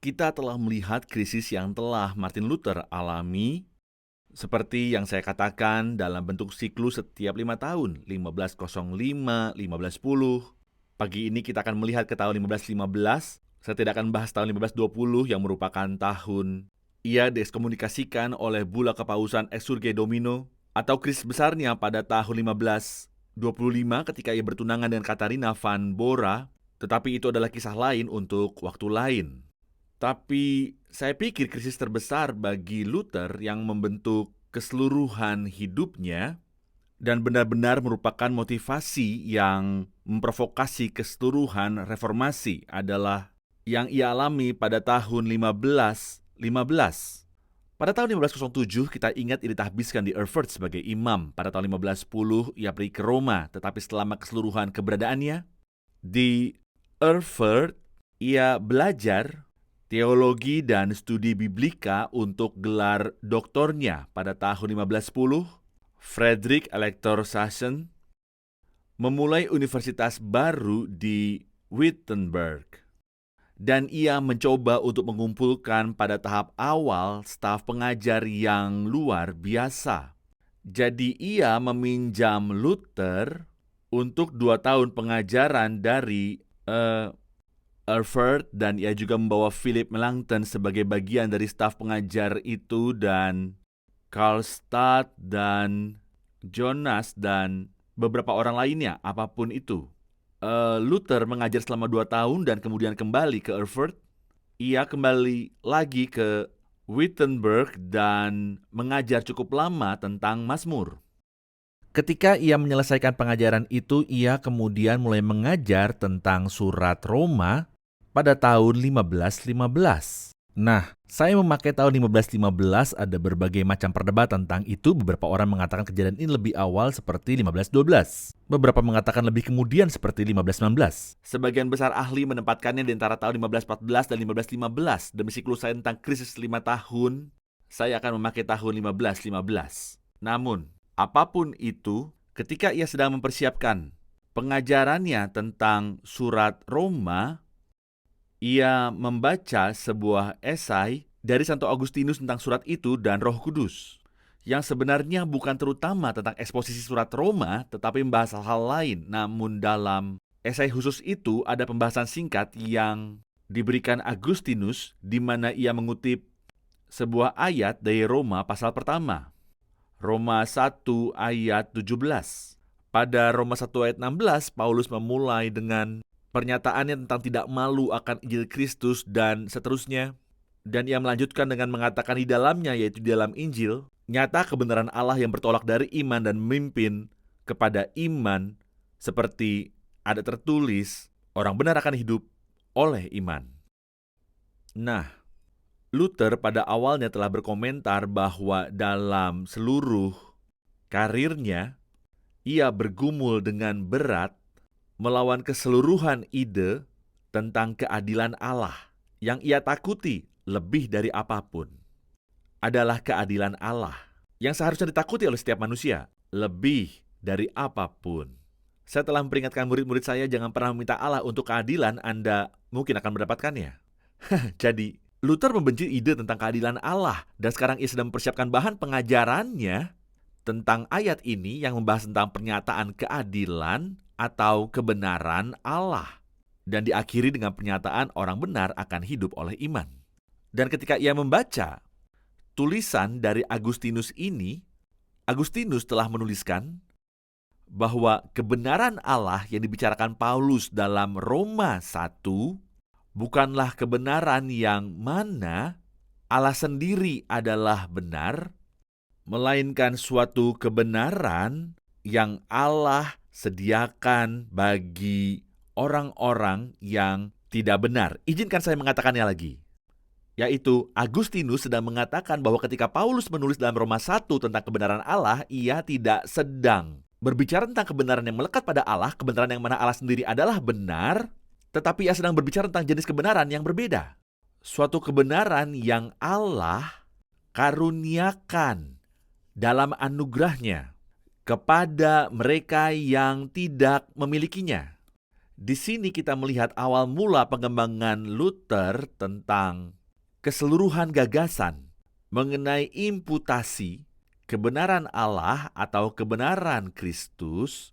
kita telah melihat krisis yang telah Martin Luther alami, seperti yang saya katakan dalam bentuk siklus setiap 5 tahun, 1505, 1510. Pagi ini kita akan melihat ke tahun 1515. Saya tidak akan bahas tahun 1520 yang merupakan tahun ia diekskomunikasikan oleh bula kepausan Exsurge Domino, atau krisis besarnya pada tahun 1525 ketika ia bertunangan dengan Katharina van Bora, tetapi itu adalah kisah lain untuk waktu lain. Tapi saya pikir krisis terbesar bagi Luther yang membentuk keseluruhan hidupnya dan benar-benar merupakan motivasi yang memprovokasi keseluruhan reformasi adalah yang ia alami pada tahun 1515. Pada tahun 1507 kita ingat ia ditahbiskan di Erfurt sebagai imam. Pada tahun 1510 ia pergi ke Roma, tetapi selama keseluruhan keberadaannya di Erfurt ia belajar teologi dan studi biblika untuk gelar doktornya. Pada tahun 1510, Frederick Elector Sachsen memulai universitas baru di Wittenberg. Dan ia mencoba untuk mengumpulkan pada tahap awal staf pengajar yang luar biasa. Jadi ia meminjam Luther untuk 2 tahun pengajaran dari Erfurt, dan ia juga membawa Philip Melanchthon sebagai bagian dari staf pengajar itu, dan Karlstadt dan Jonas dan beberapa orang lainnya, apapun itu. Luther mengajar selama 2 tahun dan kemudian kembali ke Erfurt. Ia kembali lagi ke Wittenberg dan mengajar cukup lama tentang Mazmur. Ketika ia menyelesaikan pengajaran itu, ia kemudian mulai mengajar tentang surat Roma pada tahun 1515. Nah, saya memakai tahun 1515, ada berbagai macam perdebatan tentang itu. Beberapa orang mengatakan kejadian ini lebih awal seperti 1512. Beberapa mengatakan lebih kemudian seperti 1519. Sebagian besar ahli menempatkannya di antara tahun 1514 dan 1515. Demi siklus saya tentang krisis 5 tahun, saya akan memakai tahun 1515. Namun, apapun itu, ketika ia sedang mempersiapkan pengajarannya tentang surat Roma, ia membaca sebuah esai dari Santo Agustinus tentang surat itu dan Roh Kudus, yang sebenarnya bukan terutama tentang eksposisi surat Roma, tetapi membahas hal-hal lain. Namun dalam esai khusus itu ada pembahasan singkat yang diberikan Agustinus, di mana ia mengutip sebuah ayat dari Roma pasal pertama. Roma 1 ayat 17. Pada Roma 1 ayat 16, Paulus memulai dengan pernyataannya tentang tidak malu akan Injil Kristus dan seterusnya. Dan ia melanjutkan dengan mengatakan di dalamnya, yaitu di dalam Injil, nyata kebenaran Allah yang bertolak dari iman dan memimpin kepada iman, seperti ada tertulis, orang benar akan hidup oleh iman. Nah, Luther pada awalnya telah berkomentar bahwa dalam seluruh karirnya, ia bergumul dengan berat melawan keseluruhan ide tentang keadilan Allah. Yang ia takuti lebih dari apapun adalah keadilan Allah, yang seharusnya ditakuti oleh setiap manusia lebih dari apapun. Saya telah memperingatkan murid-murid saya, jangan pernah meminta Allah untuk keadilan, Anda mungkin akan mendapatkannya. Jadi, Luther membenci ide tentang keadilan Allah, dan sekarang ia sedang mempersiapkan bahan pengajarannya tentang ayat ini yang membahas tentang pernyataan keadilan atau kebenaran Allah, dan diakhiri dengan pernyataan orang benar akan hidup oleh iman. Dan ketika ia membaca tulisan dari Agustinus ini, Agustinus telah menuliskan bahwa kebenaran Allah yang dibicarakan Paulus dalam Roma 1 bukanlah kebenaran yang mana Allah sendiri adalah benar, melainkan suatu kebenaran yang Allah sediakan bagi orang-orang yang tidak benar. Izinkan saya mengatakannya lagi. Yaitu Agustinus sedang mengatakan bahwa ketika Paulus menulis dalam Roma 1 tentang kebenaran Allah, ia tidak sedang berbicara tentang kebenaran yang melekat pada Allah, kebenaran yang mana Allah sendiri adalah benar, tetapi ia sedang berbicara tentang jenis kebenaran yang berbeda. Suatu kebenaran yang Allah karuniakan dalam anugerahnya kepada mereka yang tidak memilikinya. Di sini kita melihat awal mula pengembangan Luther tentang keseluruhan gagasan mengenai imputasi kebenaran Allah atau kebenaran Kristus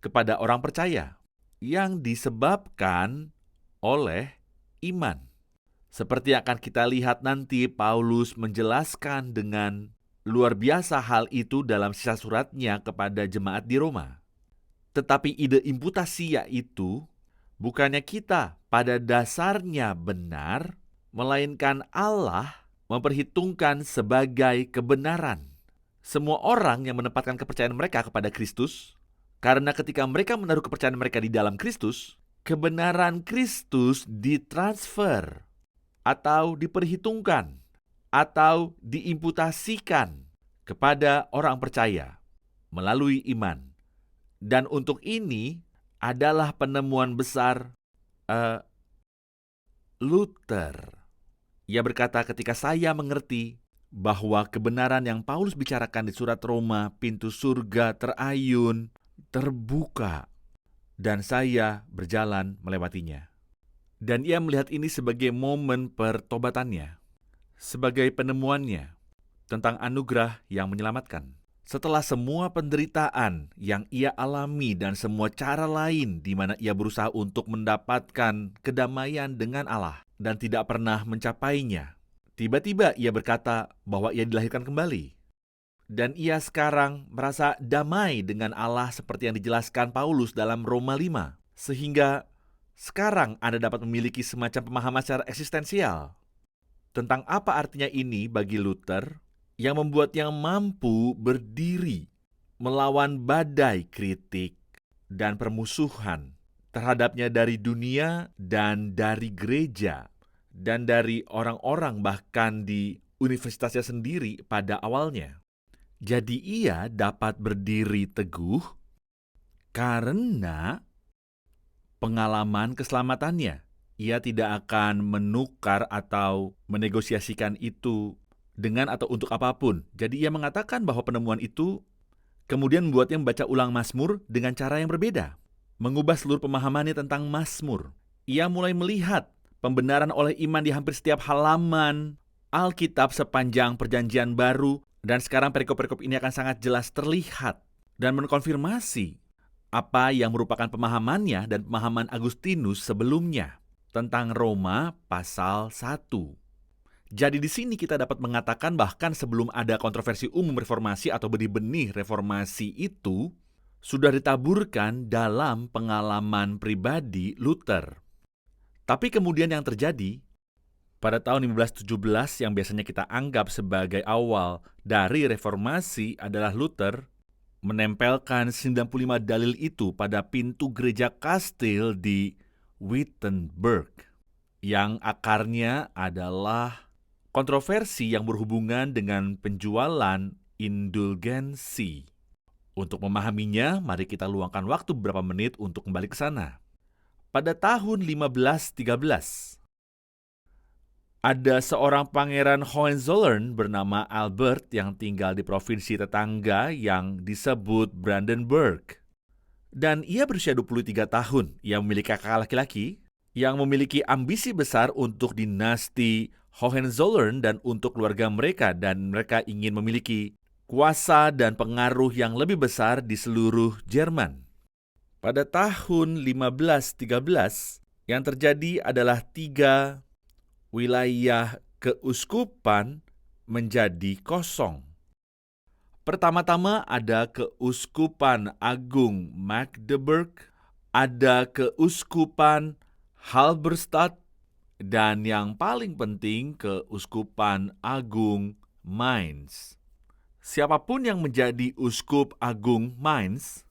kepada orang percaya yang disebabkan oleh iman. Seperti yang akan kita lihat nanti, Paulus menjelaskan dengan luar biasa hal itu dalam sisa suratnya kepada jemaat di Roma. Tetapi ide imputasi yaitu bukannya kita pada dasarnya benar, melainkan Allah memperhitungkan sebagai kebenaran semua orang yang menempatkan kepercayaan mereka kepada Kristus, karena ketika mereka menaruh kepercayaan mereka di dalam Kristus, kebenaran Kristus ditransfer atau diperhitungkan atau diimputasikan kepada orang percaya melalui iman. Dan untuk ini adalah penemuan besar Luther. Ia berkata, ketika saya mengerti bahwa kebenaran yang Paulus bicarakan di surat Roma, pintu surga terayun, terbuka, dan saya berjalan melewatinya. Dan ia melihat ini sebagai momen pertobatannya, sebagai penemuannya tentang anugerah yang menyelamatkan. Setelah semua penderitaan yang ia alami dan semua cara lain di mana ia berusaha untuk mendapatkan kedamaian dengan Allah dan tidak pernah mencapainya, tiba-tiba ia berkata bahwa ia dilahirkan kembali. Dan ia sekarang merasa damai dengan Allah seperti yang dijelaskan Paulus dalam Roma 5. Sehingga sekarang Anda dapat memiliki semacam pemahaman secara eksistensial tentang apa artinya ini bagi Luther, yang membuatnya mampu berdiri melawan badai kritik dan permusuhan terhadapnya dari dunia dan dari gereja dan dari orang-orang bahkan di universitasnya sendiri pada awalnya. Jadi ia dapat berdiri teguh karena pengalaman keselamatannya. Ia tidak akan menukar atau menegosiasikan itu dengan atau untuk apapun. Jadi ia mengatakan bahwa penemuan itu kemudian membuatnya membaca ulang Mazmur dengan cara yang berbeda, mengubah seluruh pemahamannya tentang Mazmur. Ia mulai melihat pembenaran oleh iman di hampir setiap halaman Alkitab sepanjang Perjanjian Baru, dan sekarang perikop-perikop ini akan sangat jelas terlihat dan mengkonfirmasi apa yang merupakan pemahamannya dan pemahaman Agustinus sebelumnya tentang Roma pasal 1. Jadi di sini kita dapat mengatakan bahkan sebelum ada kontroversi umum reformasi atau benih-benih reformasi itu sudah ditaburkan dalam pengalaman pribadi Luther. Tapi kemudian yang terjadi pada tahun 1517 yang biasanya kita anggap sebagai awal dari reformasi adalah Luther menempelkan 95 dalil itu pada pintu gereja kastil di Wittenberg, yang akarnya adalah kontroversi yang berhubungan dengan penjualan indulgensi. Untuk memahaminya, mari kita luangkan waktu beberapa menit untuk kembali ke sana. Pada tahun 1513, ada seorang pangeran Hohenzollern bernama Albert yang tinggal di provinsi tetangga yang disebut Brandenburg. Dan ia berusia 23 tahun. Ia memiliki kakak laki-laki yang memiliki ambisi besar untuk dinasti Hohenzollern dan untuk keluarga mereka, dan mereka ingin memiliki kuasa dan pengaruh yang lebih besar di seluruh Jerman. Pada tahun 1513, yang terjadi adalah 3 wilayah keuskupan menjadi kosong. Pertama-tama ada Keuskupan Agung Magdeburg, ada Keuskupan Halberstadt, dan yang paling penting Keuskupan Agung Mainz. Siapapun yang menjadi Uskup Agung Mainz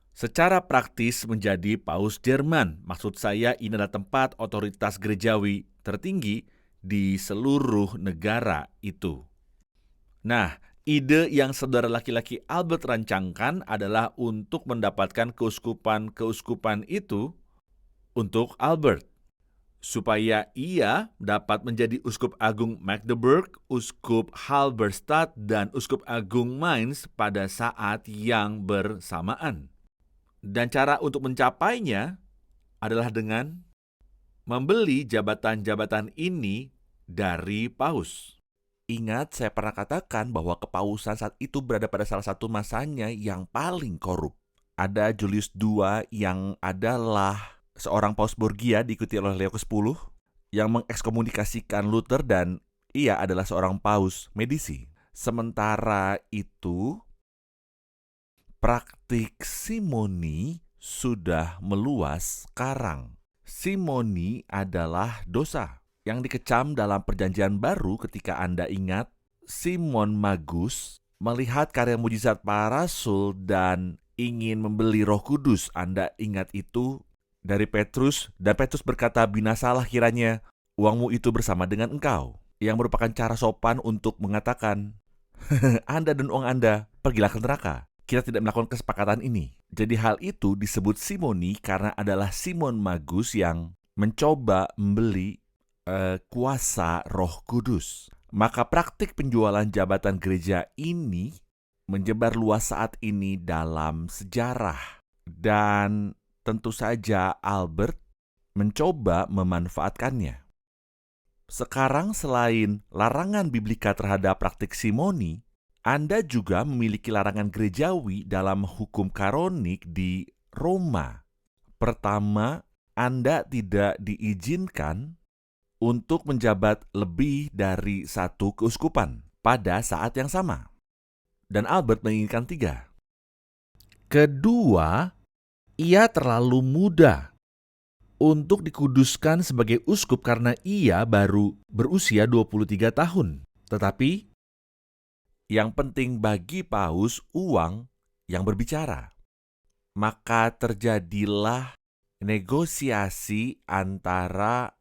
secara praktis menjadi Paus Jerman. Maksud saya ini adalah tempat otoritas gerejawi tertinggi di seluruh negara itu. Nah, ide yang saudara laki-laki Albert rancangkan adalah untuk mendapatkan keuskupan-keuskupan itu untuk Albert, supaya ia dapat menjadi Uskup Agung Magdeburg, Uskup Halberstadt, dan Uskup Agung Mainz pada saat yang bersamaan. Dan cara untuk mencapainya adalah dengan membeli jabatan-jabatan ini dari paus. Ingat, saya pernah katakan bahwa kepausan saat itu berada pada salah satu masanya yang paling korup. Ada Julius II yang adalah seorang paus Borgia diikuti oleh Leo ke-10 yang mengekskomunikasikan Luther dan ia adalah seorang paus Medici. Sementara itu, praktik simoni sudah meluas sekarang. Simoni adalah dosa yang dikecam dalam Perjanjian Baru. Ketika Anda ingat, Simon Magus melihat karya mujizat para rasul dan ingin membeli Roh Kudus. Anda ingat itu dari Petrus, dan Petrus berkata, "Binasalah kiranya uangmu itu bersama dengan engkau," yang merupakan cara sopan untuk mengatakan, Anda dan uang Anda pergilah ke neraka. Kita tidak melakukan kesepakatan ini. Jadi hal itu disebut simoni karena adalah Simon Magus yang mencoba membeli kuasa Roh Kudus. Maka praktik penjualan jabatan gereja ini menyebar luas saat ini dalam sejarah. Dan tentu saja Albert mencoba memanfaatkannya. Sekarang selain larangan biblika terhadap praktik simoni, Anda juga memiliki larangan gerejawi dalam hukum kanonik di Roma. Pertama, Anda tidak diizinkan untuk menjabat lebih dari satu keuskupan pada saat yang sama. Dan Albert menginginkan 3. Kedua, ia terlalu muda untuk dikuduskan sebagai uskup karena ia baru berusia 23 tahun. Tetapi yang penting bagi paus uang yang berbicara. Maka terjadilah negosiasi antara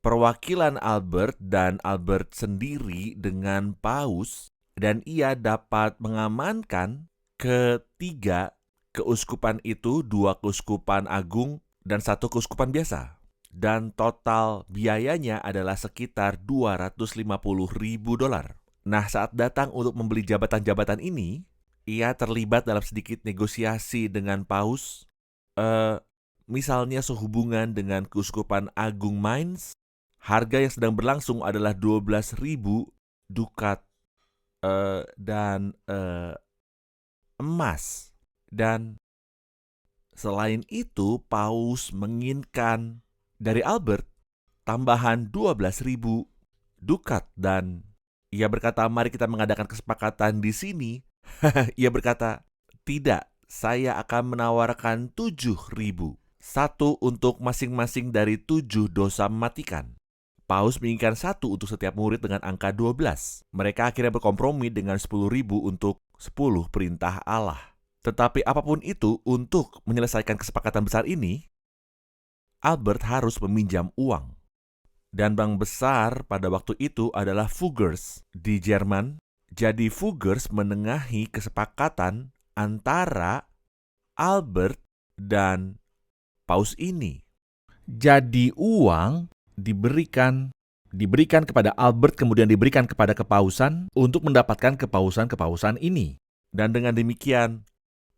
perwakilan Albert dan Albert sendiri dengan paus, dan ia dapat mengamankan ketiga keuskupan itu, 2 keuskupan agung dan 1 keuskupan biasa. Dan total biayanya adalah sekitar $250.000. Nah, saat datang untuk membeli jabatan-jabatan ini, ia terlibat dalam sedikit negosiasi dengan paus. Misalnya sehubungan dengan keuskupan agung Mainz, harga yang sedang berlangsung adalah 12.000 dukat dan emas. Dan selain itu, paus menginginkan dari Albert tambahan 12.000 dukat, dan ia berkata, "Mari kita mengadakan kesepakatan di sini." Ia berkata, "Tidak, saya akan menawarkan 7.000, 1 untuk masing-masing dari 7 dosa mematikan." Paus menginginkan 1 untuk setiap murid dengan angka 12. Mereka akhirnya berkompromi dengan 10.000 untuk 10 perintah Allah. Tetapi apapun itu, untuk menyelesaikan kesepakatan besar ini, Albert harus meminjam uang. Dan bank besar pada waktu itu adalah Fuggers di Jerman. Jadi Fuggers menengahi kesepakatan antara Albert dan paus ini. jadi uang diberikan kepada Albert, kemudian diberikan kepada kepausan untuk mendapatkan kepausan-kepausan ini. Dan dengan demikian,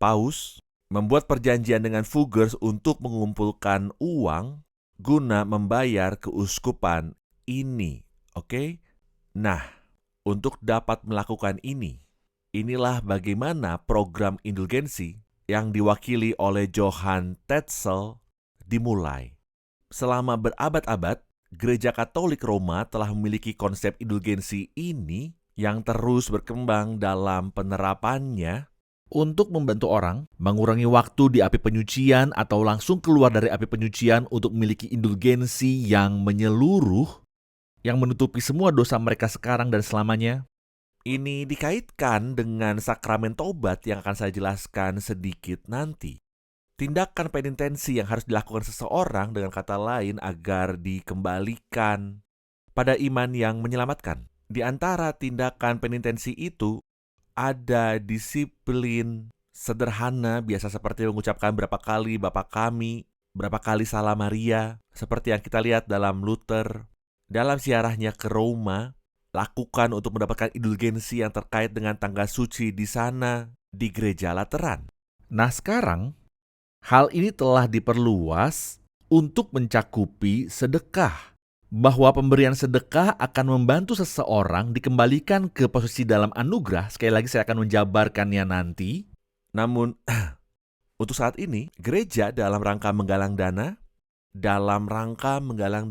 paus membuat perjanjian dengan Fuggers untuk mengumpulkan uang guna membayar keuskupan ini. Oke? Nah, untuk dapat melakukan ini, inilah bagaimana program indulgensi yang diwakili oleh Johann Tetzel dimulai. Selama berabad-abad, Gereja Katolik Roma telah memiliki konsep indulgensi ini yang terus berkembang dalam penerapannya untuk membantu orang mengurangi waktu di api penyucian atau langsung keluar dari api penyucian untuk memiliki indulgensi yang menyeluruh, yang menutupi semua dosa mereka sekarang dan selamanya. Ini dikaitkan dengan sakramen tobat yang akan saya jelaskan sedikit nanti. Tindakan penitensi yang harus dilakukan seseorang, dengan kata lain, agar dikembalikan pada iman yang menyelamatkan. Di antara tindakan penitensi itu ada disiplin sederhana, biasa seperti mengucapkan berapa kali Bapa Kami, berapa kali Salam Maria, seperti yang kita lihat dalam Luther. Dalam ziarahnya ke Roma, lakukan untuk mendapatkan indulgensi yang terkait dengan tangga suci di sana, di gereja Lateran. Nah sekarang, hal ini telah diperluas untuk mencakupi sedekah. bahwa pemberian sedekah akan membantu seseorang dikembalikan ke posisi dalam anugerah. Sekali lagi saya akan menjabarkannya nanti. Namun, untuk saat ini, gereja dalam rangka menggalang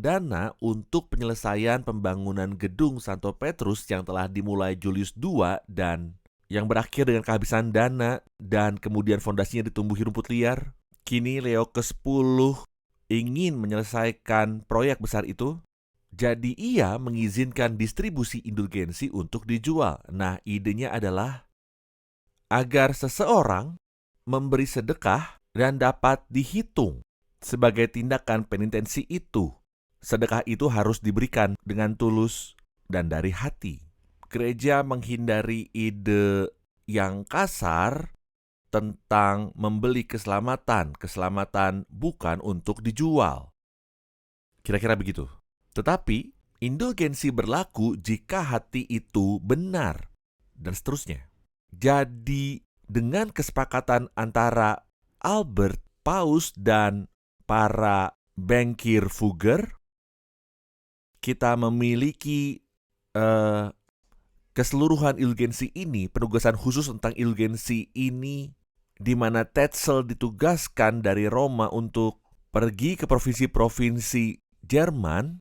dana untuk penyelesaian pembangunan gedung Santo Petrus yang telah dimulai Julius II dan yang berakhir dengan kehabisan dana dan kemudian fondasinya ditumbuhi rumput liar. Kini Leo ke-10 ingin menyelesaikan proyek besar itu. Jadi ia mengizinkan distribusi indulgensi untuk dijual. Nah, idenya adalah agar seseorang memberi sedekah dan dapat dihitung sebagai tindakan penitensi itu. Sedekah itu harus diberikan dengan tulus dan dari hati. Gereja menghindari ide yang kasar tentang membeli keselamatan. Keselamatan bukan untuk dijual. Kira-kira begitu. Tetapi, indulgensi berlaku jika hati itu benar, dan seterusnya. Jadi, dengan kesepakatan antara Albert, Paus, dan para bankir Fugger, kita memiliki keseluruhan indulgensi ini, penugasan khusus tentang indulgensi ini, di mana Tetzel ditugaskan dari Roma untuk pergi ke provinsi-provinsi Jerman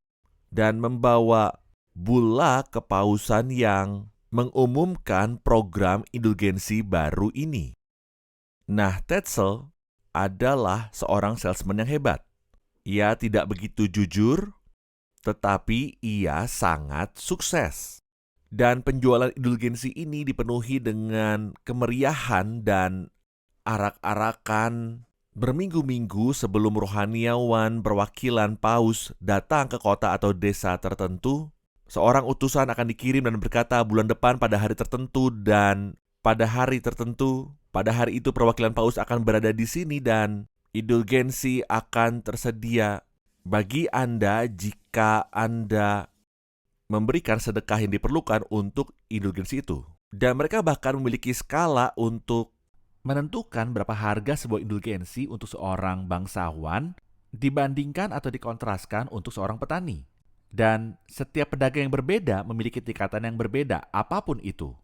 dan membawa bula kepausan yang mengumumkan program indulgensi baru ini. Nah, Tetzel adalah seorang salesman yang hebat. Ia tidak begitu jujur, tetapi ia sangat sukses. Dan penjualan indulgensi ini dipenuhi dengan kemeriahan dan arak-arakan berminggu-minggu sebelum rohaniawan perwakilan Paus datang ke kota atau desa tertentu. Seorang utusan akan dikirim dan berkata bulan depan pada hari tertentu dan pada hari tertentu, pada hari itu perwakilan Paus akan berada di sini dan indulgensi akan tersedia bagi Anda jika Anda memberikan sedekah yang diperlukan untuk indulgensi itu. Dan mereka bahkan memiliki skala untuk menentukan berapa harga sebuah indulgensi untuk seorang bangsawan dibandingkan atau dikontraskan untuk seorang petani. Dan setiap pedagang yang berbeda memiliki tingkatan yang berbeda, apapun itu.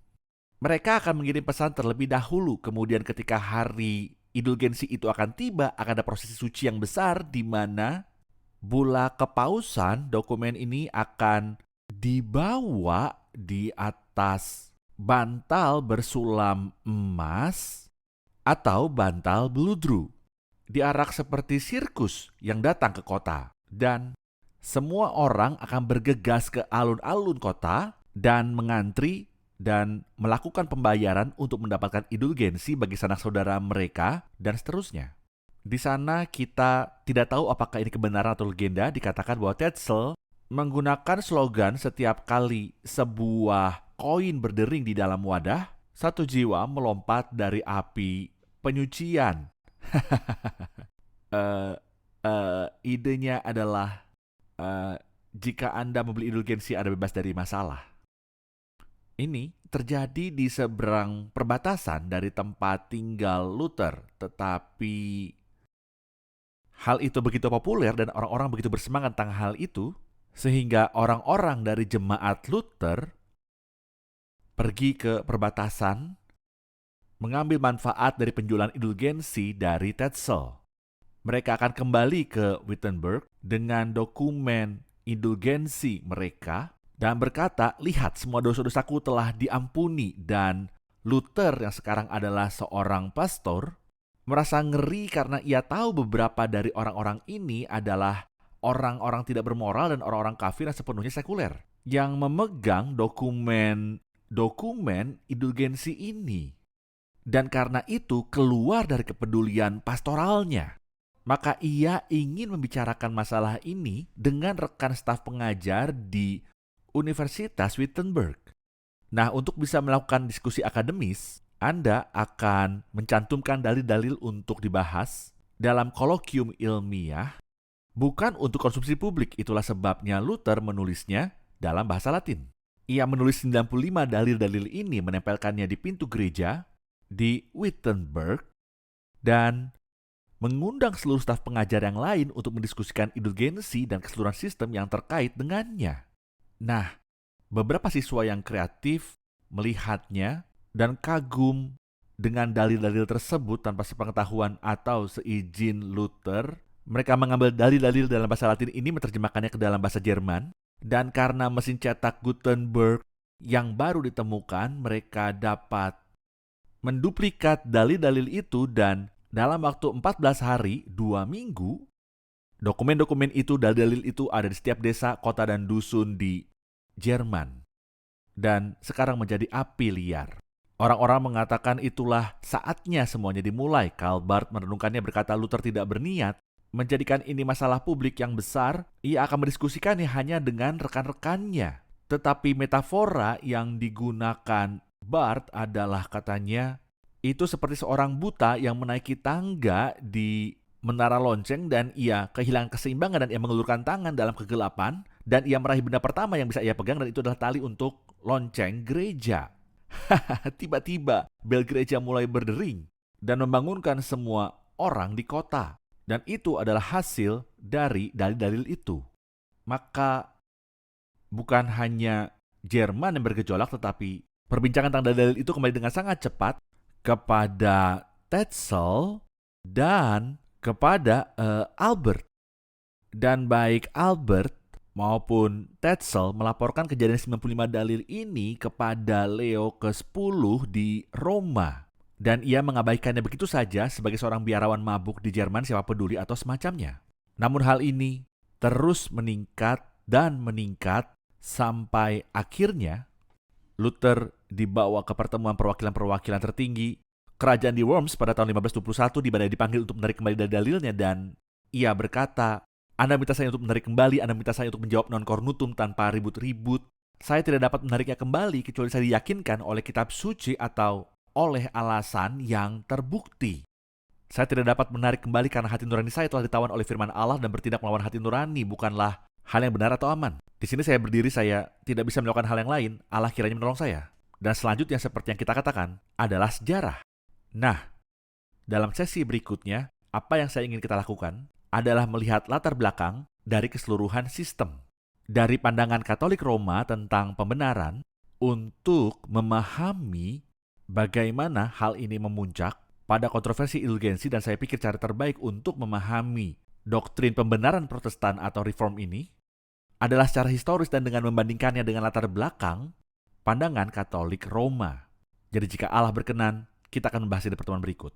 Mereka akan mengirim pesan terlebih dahulu, kemudian ketika hari indulgensi itu akan tiba, akan ada prosesi suci yang besar di mana bula kepausan, dokumen ini akan dibawa di atas bantal bersulam emas atau bantal beludru, diarak seperti sirkus yang datang ke kota, dan semua orang akan bergegas ke alun-alun kota dan mengantri dan melakukan pembayaran untuk mendapatkan indulgensi bagi sanak saudara mereka, dan seterusnya. Di sana kita tidak tahu apakah ini kebenaran atau legenda. Dikatakan bahwa Tetzel menggunakan slogan setiap kali sebuah koin berdering di dalam wadah, satu jiwa melompat dari api penyucian. Idenya adalah jika Anda membeli indulgensi, Anda bebas dari masalah. Ini terjadi di seberang perbatasan dari tempat tinggal Luther, tetapi hal itu begitu populer dan orang-orang begitu bersemangat tentang hal itu, sehingga orang-orang dari jemaat Luther pergi ke perbatasan, mengambil manfaat dari penjualan indulgensi dari Tetzel. Mereka akan kembali ke Wittenberg dengan dokumen indulgensi mereka dan berkata, lihat semua dosa-dosaku telah diampuni. Dan Luther yang sekarang adalah seorang pastor merasa ngeri karena ia tahu beberapa dari orang-orang ini adalah orang-orang tidak bermoral dan orang-orang kafir yang sepenuhnya sekuler yang memegang dokumen indulgensi ini. Dan karena itu keluar dari kepedulian pastoralnya. Maka ia ingin membicarakan masalah ini dengan rekan staf pengajar di Universitas Wittenberg. Nah, untuk bisa melakukan diskusi akademis, Anda akan mencantumkan dalil-dalil untuk dibahas dalam kolokium ilmiah, bukan untuk konsumsi publik. Itulah sebabnya Luther menulisnya dalam bahasa Latin. Ia menulis 95 dalil-dalil ini, menempelkannya di pintu gereja di Wittenberg, dan mengundang seluruh staf pengajar yang lain untuk mendiskusikan indulgensi dan keseluruhan sistem yang terkait dengannya. Nah, beberapa siswa yang kreatif melihatnya dan kagum dengan dalil-dalil tersebut tanpa sepengetahuan atau seizin Luther. Mereka mengambil dalil-dalil dalam bahasa Latin ini, menerjemahkannya ke dalam bahasa Jerman, dan karena mesin cetak Gutenberg yang baru ditemukan, mereka dapat menduplikat dalil-dalil itu, dan dalam waktu 14 hari, 2 minggu, dokumen-dokumen itu, dalil-dalil itu ada di setiap desa, kota, dan dusun di Jerman. Dan sekarang menjadi api liar. Orang-orang mengatakan itulah saatnya semuanya dimulai. Karl Barth merenungkannya, berkata Luther tidak berniat menjadikan ini masalah publik yang besar. Ia akan mendiskusikannya hanya dengan rekan-rekannya. Tetapi metafora yang digunakan Barth adalah, katanya, itu seperti seorang buta yang menaiki tangga di menara lonceng dan ia kehilangan keseimbangan dan ia mengulurkan tangan dalam kegelapan dan ia meraih benda pertama yang bisa ia pegang, dan itu adalah tali untuk lonceng gereja. Tiba-tiba bel gereja mulai berdering dan membangunkan semua orang di kota. Dan itu adalah hasil dari dalil-dalil itu. Maka bukan hanya Jerman yang bergejolak, tetapi perbincangan tentang dalil-dalil itu kembali dengan sangat cepat kepada Tetzel dan kepada Albert. Dan baik Albert maupun Tetzel melaporkan kejadian 95 dalil ini kepada Leo ke-10 di Roma. Dan ia mengabaikannya begitu saja sebagai seorang biarawan mabuk di Jerman, siapa peduli atau semacamnya. Namun hal ini terus meningkat dan meningkat sampai akhirnya Luther dibawa ke pertemuan perwakilan-perwakilan tertinggi kerajaan di Worms pada tahun 1521, di mana dipanggil untuk menarik kembali dalilnya, dan ia berkata, Anda minta saya untuk menarik kembali, Anda minta saya untuk menjawab non cornutum tanpa ribut-ribut. Saya tidak dapat menariknya kembali kecuali saya diyakinkan oleh kitab suci atau oleh alasan yang terbukti. Saya tidak dapat menarik kembali karena hati nurani saya telah ditawan oleh firman Allah dan bertindak melawan hati nurani bukanlah hal yang benar atau aman. Di sini saya berdiri, saya tidak bisa melakukan hal yang lain, Allah kiranya menolong saya. Dan selanjutnya seperti yang kita katakan adalah sejarah. Nah, dalam sesi berikutnya, apa yang saya ingin kita lakukan adalah melihat latar belakang dari keseluruhan sistem. Dari pandangan Katolik Roma tentang pembenaran untuk memahami bagaimana hal ini memuncak pada kontroversi indulgensi, dan saya pikir cara terbaik untuk memahami doktrin pembenaran Protestan atau Reform ini adalah secara historis dan dengan membandingkannya dengan latar belakang pandangan Katolik Roma. Jadi jika Allah berkenan, kita akan membahas di pertemuan berikut.